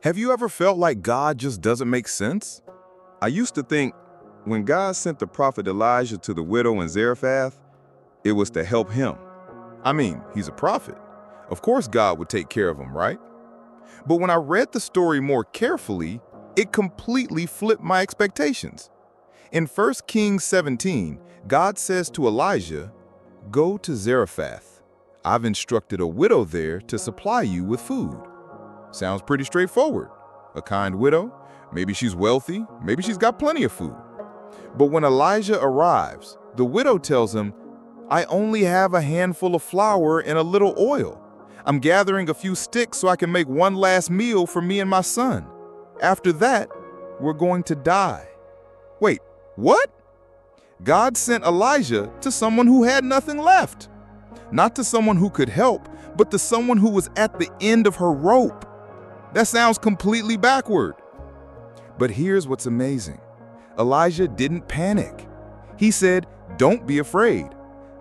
Have you ever felt like God just doesn't make sense? I used to think when God sent the prophet Elijah to the widow in Zarephath, it was to help him. I mean, he's a prophet. Of course God would take care of him, right? But when I read the story more carefully, it completely flipped my expectations. In 1 Kings 17, God says to Elijah, "Go to Zarephath. I've instructed a widow there to supply you with food." Sounds pretty straightforward. A kind widow, maybe she's wealthy, maybe she's got plenty of food. But when Elijah arrives, the widow tells him, "I only have a handful of flour and a little oil. I'm gathering a few sticks so I can make one last meal for me and my son. After that, we're going to die." Wait, what? God sent Elijah to someone who had nothing left. Not to someone who could help, but to someone who was at the end of her rope. That sounds completely backward. But here's what's amazing. Elijah didn't panic. He said, "Don't be afraid.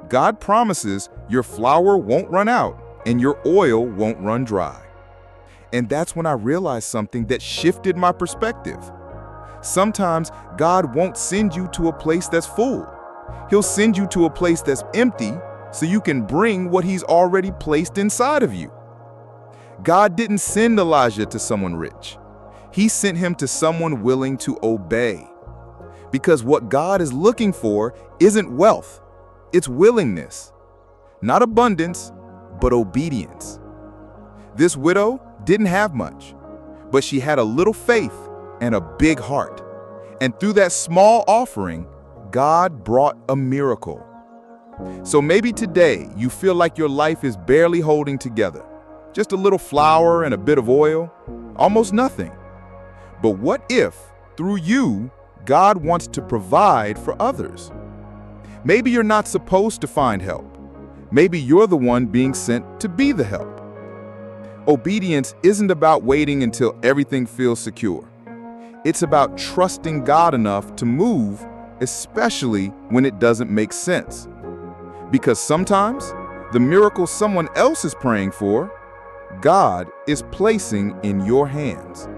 God promises your flour won't run out and your oil won't run dry." And that's when I realized something that shifted my perspective. Sometimes God won't send you to a place that's full. He'll send you to a place that's empty so you can bring what he's already placed inside of you. God didn't send Elijah to someone rich. He sent him to someone willing to obey. Because what God is looking for isn't wealth, it's willingness. Not abundance, but obedience. This widow didn't have much, but she had a little faith and a big heart. And through that small offering, God brought a miracle. So maybe today you feel like your life is barely holding together. Just a little flour and a bit of oil, almost nothing. But what if, through you, God wants to provide for others? Maybe you're not supposed to find help. Maybe you're the one being sent to be the help. Obedience isn't about waiting until everything feels secure. It's about trusting God enough to move, especially when it doesn't make sense. Because sometimes, the miracle someone else is praying for, God is placing in your hands.